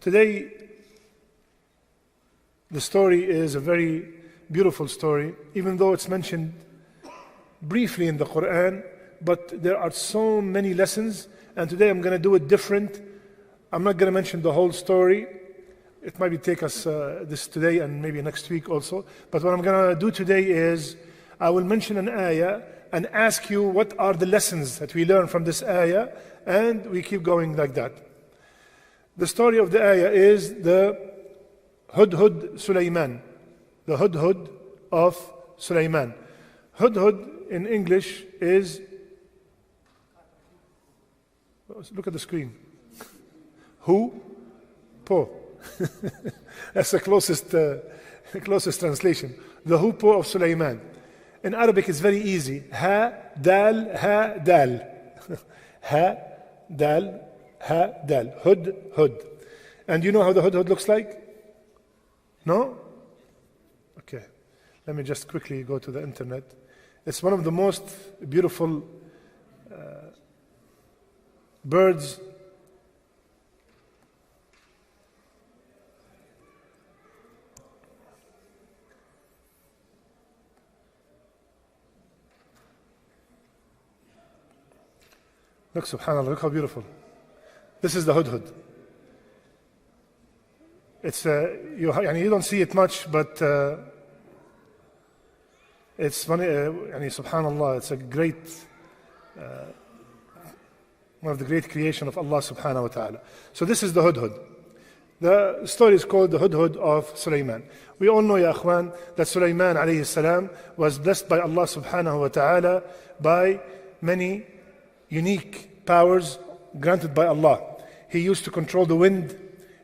Today, the story is a very beautiful story, even though it's mentioned briefly in the Quran, but there are so many lessons, and today I'm going to do it different. I'm not going to mention the whole story. It might take us this today and maybe next week also. But what I'm going to do today is I will mention an ayah and ask you what are the lessons that we learn from this ayah, and we keep going like that. The story of the ayah is the Hudhud Sulaiman, the Hudhud of Sulaiman. Hudhud in English is, look at the screen. Who? Po. That's the closest translation. The Hoopoe of Sulaiman. In Arabic, it's very easy. Ha, dal, ha, dal. Ha, dal, ha, dal. Hud, hud. And you know how the hudhud looks like? No? Okay. Let me just quickly go to the internet. It's one of the most beautiful birds. Look, subhanAllah, look how beautiful. This is the hudhud. It's, you don't see it much, but it's funny, subhanAllah, it's a great, one of the great creation of Allah subhanahu wa ta'ala. So this is the hudhud. The story is called the Hudhud of Sulaiman. We all know, ya akhwan, that Sulaiman alayhi salam was blessed by Allah subhanahu wa ta'ala by many unique powers granted by Allah. He used to control the wind.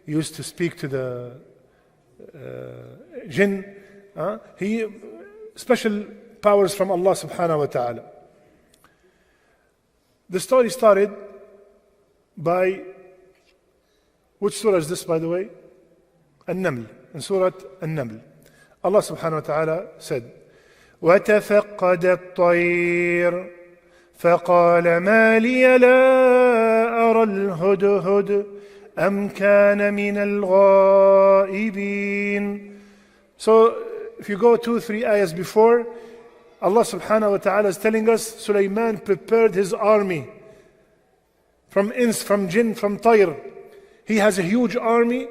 He used to speak to the jinn. Special powers from Allah subhanahu wa ta'ala. The story started by, which surah is this, by the way? An-Naml, in Surah An-Naml. Allah subhanahu wa ta'ala said, وَتَفَقَّدَ الطَّيْرُ فقال ما لي لا أرى الهدهد أم كان من الغائبين. So if you go 2-3 ayahs before, Allah subhanahu wa ta'ala is telling us Sulaiman prepared his army from ins, from jinn, from tayr. He has a huge army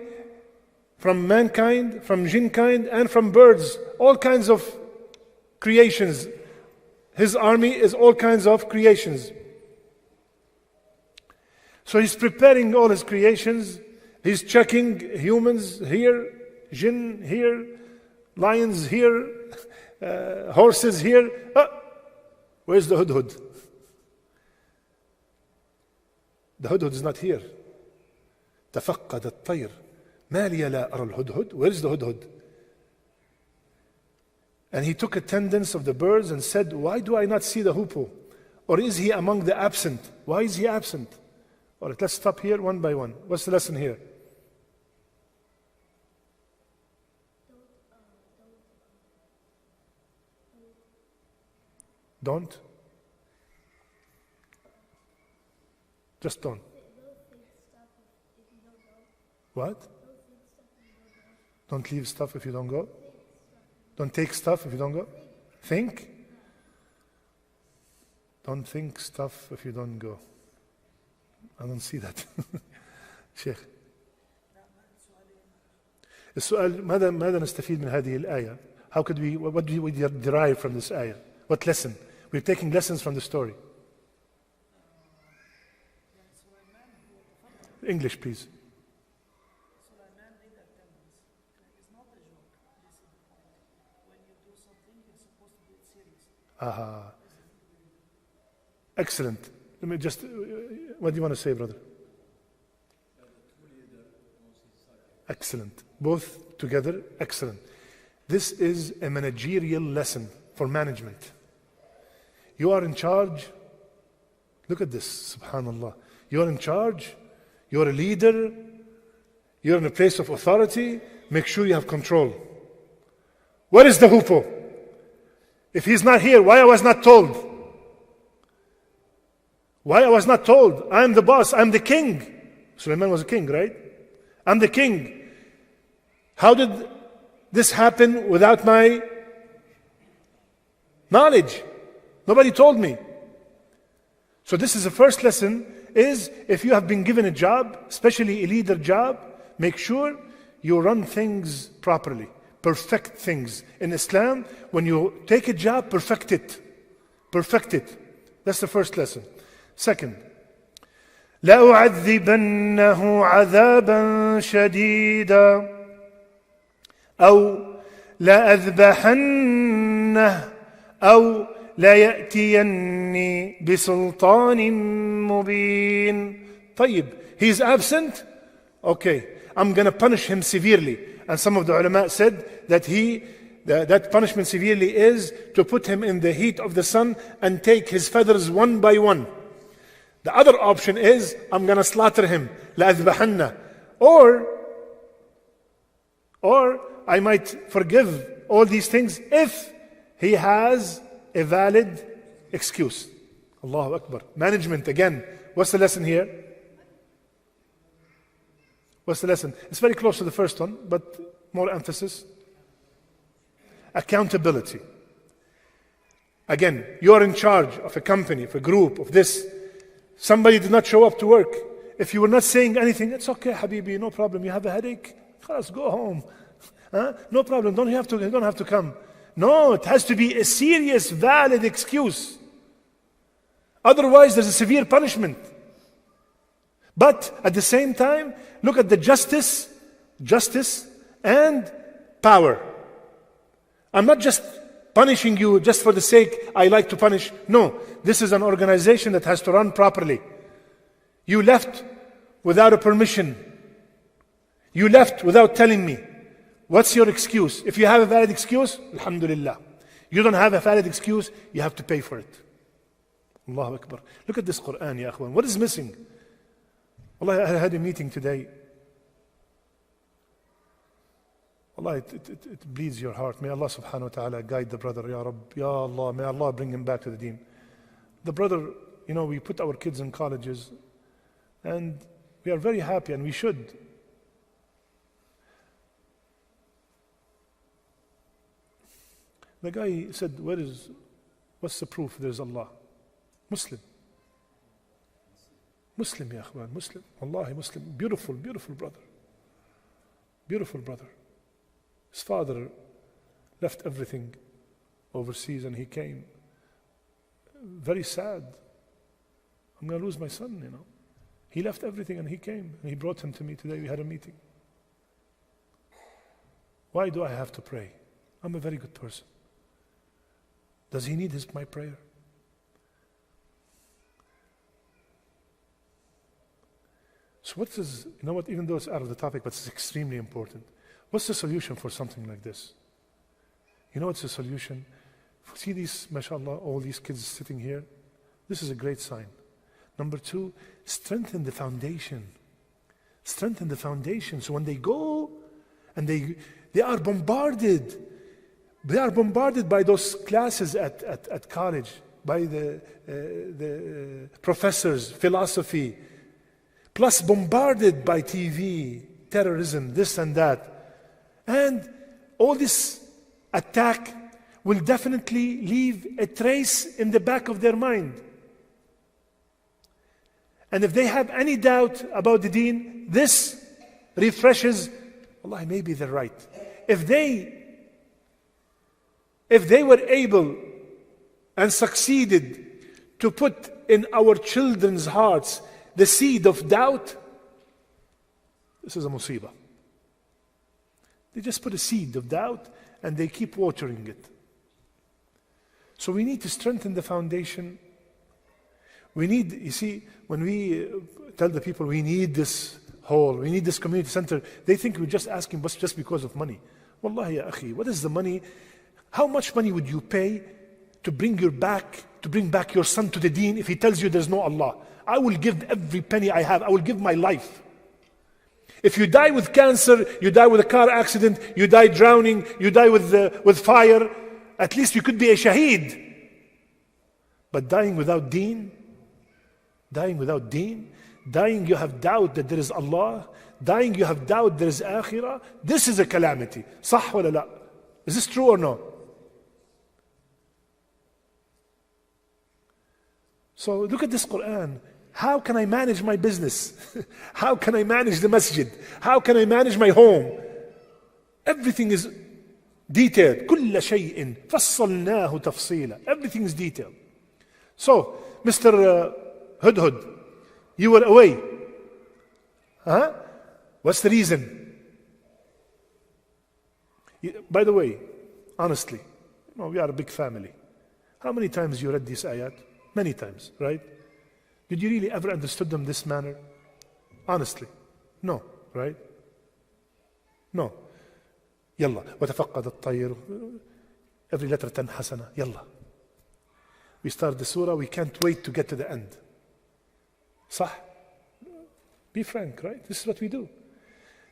from mankind, from jinn kind, and from birds, all kinds of creations. His army is all kinds of creations. So he's preparing all his creations. He's checking humans here, jinn here, lions here, horses here. Where's the hudhud? The hudhud is not here. تفقد الطير ما لي لا أرى الهدهد. Where is the hudhud? And he took attendance of the birds and said, why do I not see the hoopoe? Or is he among the absent? Why is he absent? All right, let's stop here one by one. What's the lesson here? Don't. Just don't. What? Don't leave stuff if you don't go. Don't take stuff if you don't go. Think. Don't think stuff if you don't go. I don't see that. شيخ. السؤال ماذا نستفيد من هذه الآية? How could we, what do we derive from this ayah? What lesson? We're taking lessons from the story. English, please. Excellent. Let me just, what do you want to say, brother? Excellent. Both together, excellent. This is a managerial lesson for management. You are in charge. Look at this, subhanallah. You are in charge. You're a leader. You're in a place of authority. Make sure you have control. Where is the hoopoe? If he's not here, why I was not told? Why I was not told? I'm the boss, I'm the king. Sulaiman was a king, right? I'm the king. How did this happen without my knowledge? Nobody told me. So this is the first lesson, is if you have been given a job, especially a leader job, make sure you run things properly. Perfect things. In Islam, when you take a job, perfect it. Perfect it. That's the first lesson. Second, لأعذبنه عذابا شديدا أو لأذبحنه أو ليأتيني بسلطان مبين. طيب, he is absent? Okay, I'm going to punish him severely. And some of the ulama said that that punishment severely is to put him in the heat of the sun and take his feathers one by one. The other option is, I'm going to slaughter him. لأذبحنه. Or I might forgive all these things if he has a valid excuse. Allahu Akbar. Management again. What's the lesson here? What's the lesson? It's very close to the first one, but more emphasis. Accountability. Again, you are in charge of a company, of a group, of this. Somebody did not show up to work. If you were not saying anything, it's okay, Habibi, no problem. You have a headache? Let's go home. No problem. You don't have to come. No, it has to be a serious, valid excuse. Otherwise, there's a severe punishment. But at the same time, look at the justice and power. I'm not just punishing you just for the sake I like to punish. No, this is an organization that has to run properly. You left without a permission. You left without telling me. What's your excuse? If you have a valid excuse, alhamdulillah. You don't have a valid excuse, you have to pay for it. Allahu Akbar. Look at this Quran, ya akhwan. What is missing? Allah, I had a meeting today. Allah, it bleeds your heart. May Allah subhanahu wa ta'ala guide the brother, ya Rabb. Ya Allah, may Allah bring him back to the deen. The brother, we put our kids in colleges and we are very happy, and we should. The guy said, what's the proof there's Allah? Muslim, ya akhwan, Muslim. Wallahi, Muslim. Beautiful, beautiful brother. Beautiful brother. His father left everything overseas and he came. Very sad. I'm going to lose my son, He left everything and he came. And he brought him to me today. We had a meeting. Why do I have to pray? I'm a very good person. Does he need my prayer? So what is, even though it's out of the topic, but it's extremely important. What's the solution for something like this? What's the solution? See these, mashallah, all these kids sitting here? This is a great sign. Number two, strengthen the foundation. Strengthen the foundation. So when they go and they are bombarded. They are bombarded by those classes at college, by the professors, philosophy, plus bombarded by TV, terrorism, this and that. And all this attack will definitely leave a trace in the back of their mind. And if they have any doubt about the deen, this refreshes, Allah, maybe they're right. If they were able and succeeded to put in our children's hearts the seed of doubt, this is a musibah. They just put a seed of doubt and they keep watering it. So we need to strengthen the foundation. We need, when we tell the people we need this hall, we need this community center, they think we're just asking just because of money. Wallahi ya akhi, what is the money? How much money would you pay to bring back your son to the deen if he tells you there's no Allah? I will give every penny I have. I will give my life. If you die with cancer, you die with a car accident, you die drowning, you die with fire, at least you could be a shaheed. But dying without deen, dying you have doubt that there is Allah, dying you have doubt there is akhirah, this is a calamity. صح ولا لا? Is this true or no? So look at this Quran. How can I manage my business? How can I manage the masjid? How can I manage my home? Everything is detailed. كل شيء فصلناه تفصيلا. Everything is detailed. So, Mr. Hudhud, you were away. Huh? What's the reason? By the way, honestly, we are a big family. How many times you read these ayat? Many times, right? Did you really ever understood them this manner? Honestly, no, right? No. يلا وتفقد الطير. Every letter 10 حسنة. يلا. We start the surah, we can't wait to get to the end. صح? Be frank, right? This is what we do.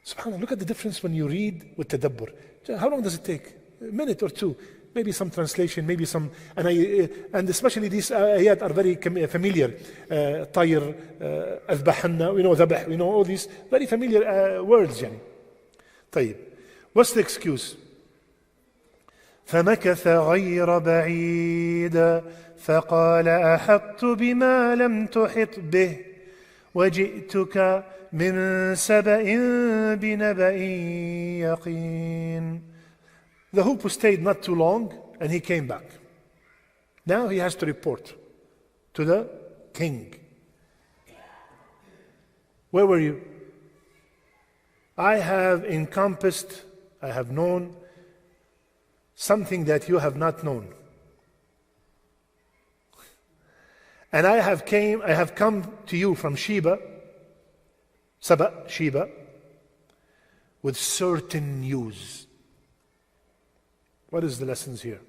SubhanAllah, look at the difference when you read with tadabbur. How long does it take? A minute or two. Maybe some translation, maybe some, and especially these ayat are very familiar. طير, أذبحنا, we know ذبح, we know all these very familiar words. يعني. طيب. What's the excuse? فمكث غير بعيد فقال أحطت بما لم تحط به وجئتك من سبأ بنبأ يقين. The hoopoe stayed not too long and he came back. Now he has to report to the king. Where were you? I have encompassed, I have known something that you have not known. And I have come to you from Sheba, with certain news. What is the lessons here?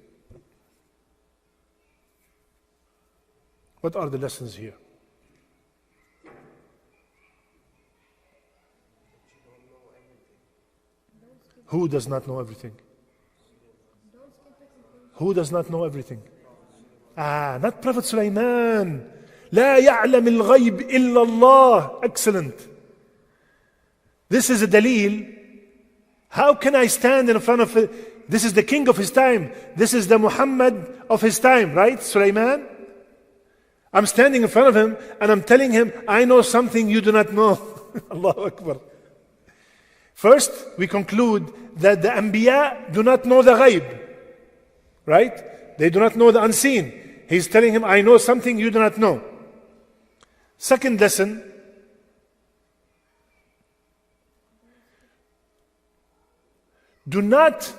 What are the lessons here? Who does not know everything? Who does not know everything? Not Prophet Sulaiman. لا يعلم الغيب إلا الله. Excellent. This is a dalil. How can I stand in front of it? This is the king of his time. This is the Muhammad of his time, right? Sulaiman. I'm standing in front of him and I'm telling him, I know something you do not know. Allahu Akbar. First, we conclude that the Anbiya do not know the ghaib. Right? They do not know the unseen. He's telling him, I know something you do not know. Second lesson, do not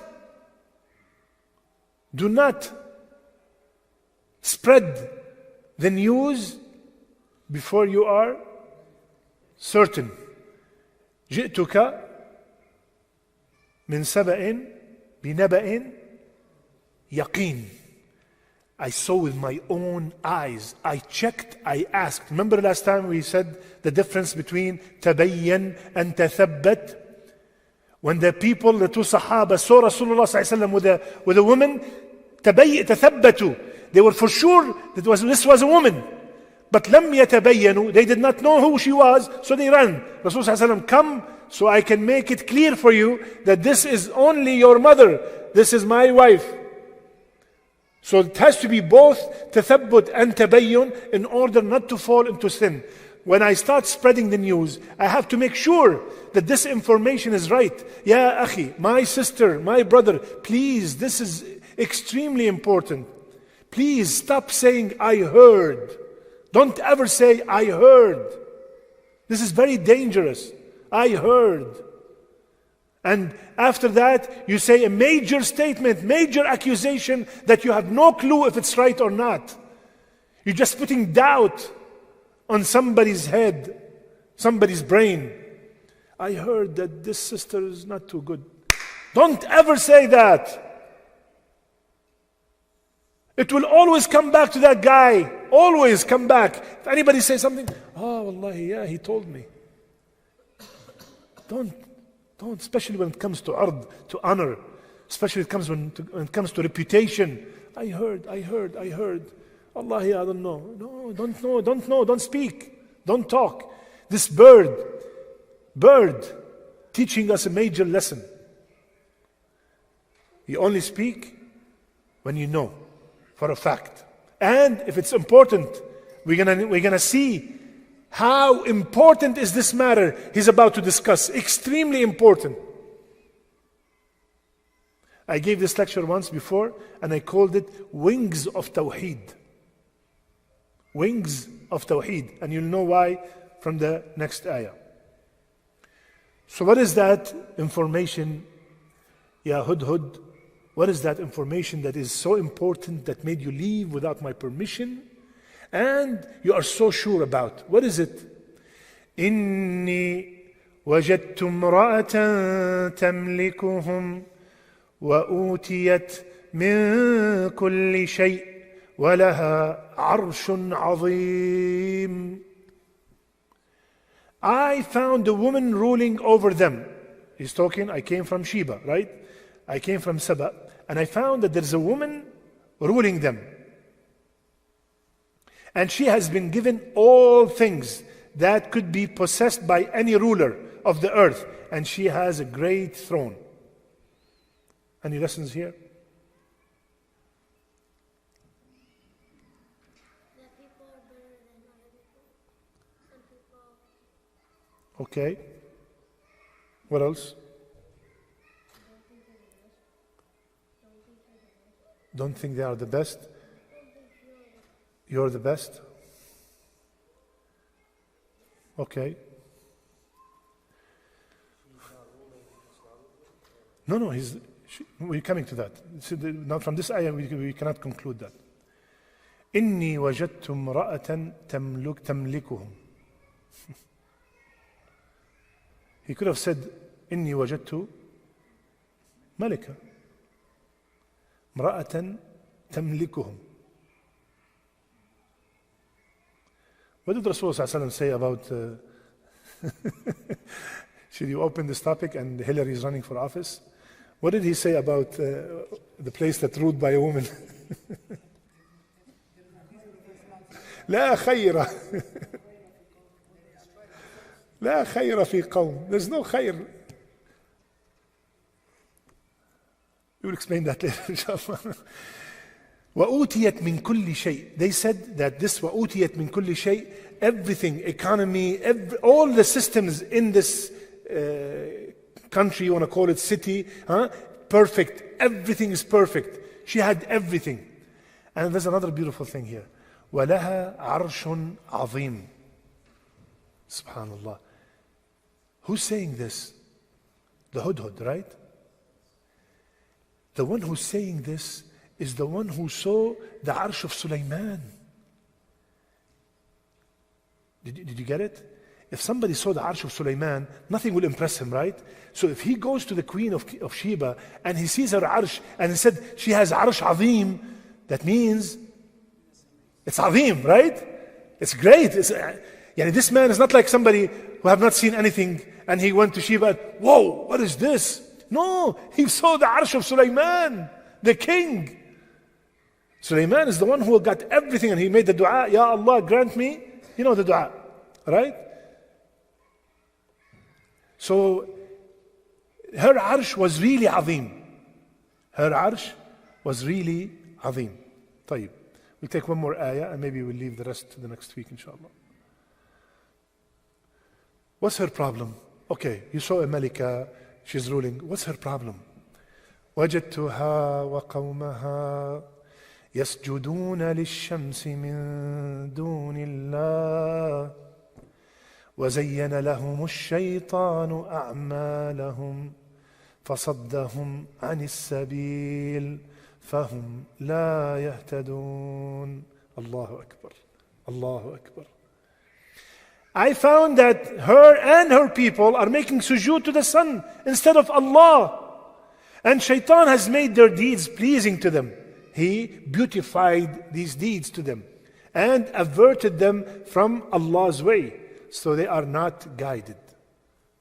spread the news before you are certain. جئتك من سبأ بنبأ يقين. I saw with my own eyes. I checked, I asked. Remember last time we said the difference between تبين and تثبت? When the people, the two Sahaba saw Rasulullah ﷺ with a woman, تثبتوا. They were for sure that this was a woman. But لم يتبينوا. They did not know who she was, so they ran. Rasulullah ﷺ, come so I can make it clear for you that this is only your mother. This is my wife. So it has to be both tathabbut and tabayyun in order not to fall into sin. When I start spreading the news, I have to make sure that this information is right. Ya akhi, my sister, my brother, please, this is extremely important. Please stop saying, I heard. Don't ever say, I heard. This is very dangerous. I heard. And after that, you say a major statement, major accusation that you have no clue if it's right or not. You're just putting doubt on somebody's head, somebody's brain. I heard that this sister is not too good. Don't ever say that. It will always come back to that guy. Always come back. If anybody says something, oh, wallahi, yeah, he told me. Don't, especially when it comes to ard, to honor, especially when it comes to reputation. I heard. Wallahi, I don't know. No, don't know, don't speak, don't talk. This bird, bird teaching us a major lesson. You only speak when you know for a fact. And if it's important, we're gonna see how important is this matter he's about to discuss. Extremely important. I gave this lecture once before and I called it Wings of Tawheed. Wings of Tawheed. And you'll know why from the next ayah. So what is that information, Ya Hudhud? What is that information that is so important that made you leave without my permission? And you are so sure about. What is it? إني وجدت امرأة تملكهم وأوتيت من كل شيء ولها عرش عظيم. I found a woman ruling over them. He's talking, I came from Sheba, right? I came from Saba, and I found that there's a woman ruling them. And she has been given all things that could be possessed by any ruler of the earth. And she has a great throne. Any lessons here? That people are better than other people. Some people Okay. What else? Don't think they are the best. You're the best? Okay. No, we're coming to that. Now from this ayah we cannot conclude that. إني وجدت امرأة تملكهم. He could have said إني وجدت ملكة امرأة تملكهم. What did Rasulullah say about should you open this topic and Hillary is running for office? What did he say about the place that's ruled by a woman? لا خير لا خير في قوم. There's no خير. We will explain that later, inshallah. وَأُوتِيَتْ مِنْ كُلِّ شَيْءٍ. They said that this وَأُوتِيَتْ مِنْ كُلِّ شَيْءٍ, everything, economy, all the systems in this country, you want to call it city, perfect. Everything is perfect. She had everything. And there's another beautiful thing here. وَلَهَا عَرْشٌ عَظِيمٌ. Subhanallah. Who's saying this? The Hudhud, right? The one who's saying this is the one who saw the Arsh of Sulaiman. Did you get it? If somebody saw the Arsh of Sulaiman, nothing will impress him, right? So if he goes to the queen of Sheba and he sees her Arsh and he said she has Arsh Azim, that means it's Azim, right? It's great. This man is not like somebody who have not seen anything and he went to Sheba and, whoa, what is this? No, he saw the Arsh of Sulaiman, the king. Sulaiman is the one who got everything and he made the dua, Ya Allah, grant me, you know the dua, right? So, her arsh was really azim. Her arsh was really azim. طيب. We'll take one more ayah and maybe we'll leave the rest to the next week, inshallah. What's her problem? Okay, you saw a malika, she's ruling. What's her problem? وجدتها وقومها يسجدون للشمس من دون الله وزين لهم الشيطان أعمالهم فصدهم عن السبيل فهم لا يهتدون. الله أكبر. الله أكبر. I found that her and her people are making sujood to the sun instead of Allah. And shaitan has made their deeds pleasing to them. He beautified these deeds to them and averted them from Allah's way. So they are not guided.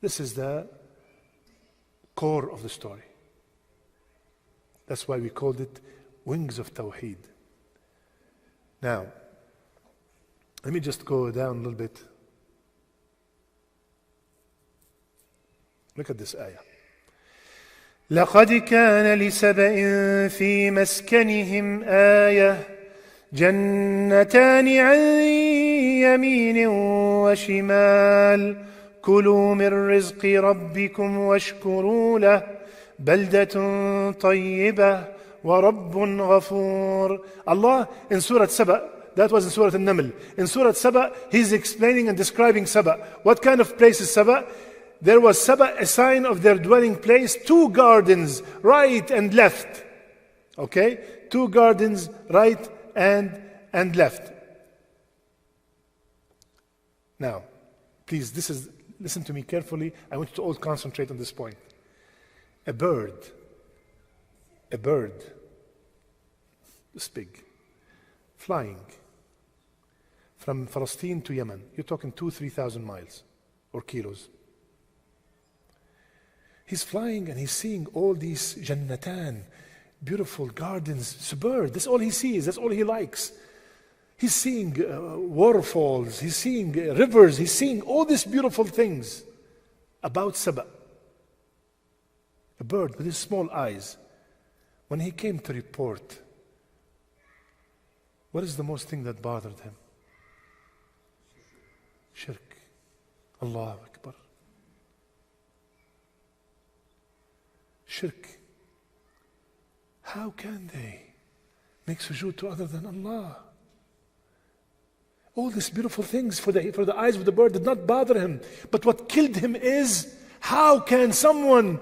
This is the core of the story. That's why we called it Wings of Tawheed. Now, let me just go down a little bit. Look at this ayah. لقد كان لسبإ في مسكنهم آية جنتان عن يمين وشمال كلوا من رزق ربكم واشكروا له بلدة طيبة ورب غفور. Allah in Surah Saba, that was in Surah An-Naml. In Surah Saba, He's explaining and describing Saba. What kind of place is Saba? There was Saba, a sign of their dwelling place, 2 gardens, right and left. Okay? 2 gardens, right and left. Now, please, listen to me carefully. I want you to all concentrate on this point. A bird, this big, flying from Palestine to Yemen. You're talking 2,000-3,000 miles or kilos. He's flying and he's seeing all these jannatan, beautiful gardens. It's a bird. That's all he sees. That's all he likes. He's seeing waterfalls. He's seeing rivers. He's seeing all these beautiful things about Saba. A bird with his small eyes. When he came to report, what is the most thing that bothered him? Shirk. Allahu Akbar. Shirk. How can they make sujood to other than Allah? All these beautiful things for the eyes of the bird did not bother him. But what killed him is, how can someone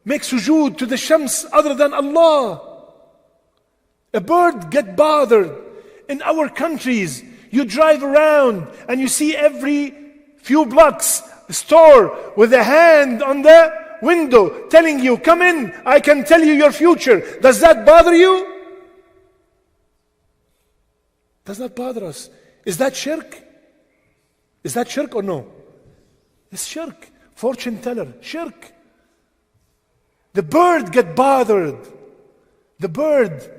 make sujood to the shams other than Allah? A bird get bothered. In our countries, you drive around and you see every few blocks a store with a hand on the window telling you, come in, I can tell you your future. Does that bother you? Does that bother us? Is that shirk? Is that shirk or no? It's shirk. Fortune teller, shirk. The bird get bothered. The bird.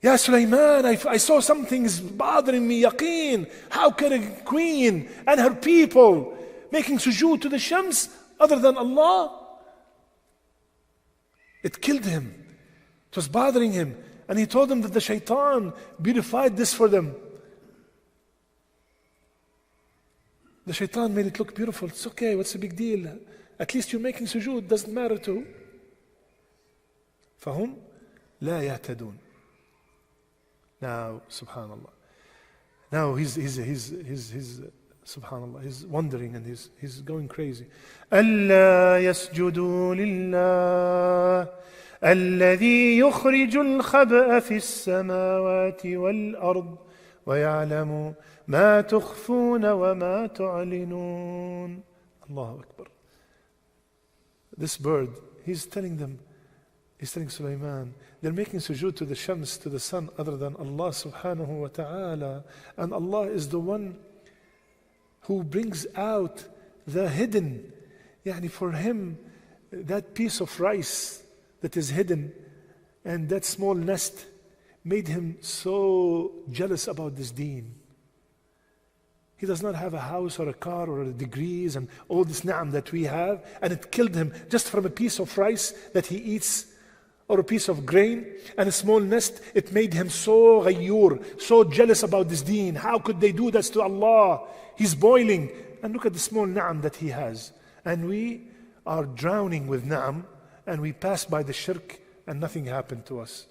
Ya Sulaiman, I saw something is bothering me, yaqeen. How can a queen and her people making sujood to the shams other than Allah? It killed him. It was bothering him. And he told them that the shaitan beautified this for them. The shaitan made it look beautiful. It's okay, what's the big deal? At least you're making sujood, doesn't matter to who. فهم لا يهتدون. Now, subhanallah. Now he's subhanallah, he's wondering and he's going crazy. ألا يسجدوا لله الذي يخرج الخبأ في السماوات والأرض ويعلم ما تخفون وما تعلنون. Allahu Akbar. This bird, he's telling Sulaiman, they're making sujood to the shams, to the sun, other than Allah subhanahu wa ta'ala. And Allah is the one who brings out the hidden. Yani for him, that piece of rice that is hidden and that small nest made him so jealous about this deen. He does not have a house or a car or degrees and all this ni'am that we have, and it killed him just from a piece of rice that he eats or a piece of grain and a small nest. It made him so ghayyur, so jealous about this deen. How could they do this to Allah? He's boiling. And look at the small ni'am that he has. And we are drowning with ni'am and we pass by the shirk and nothing happened to us.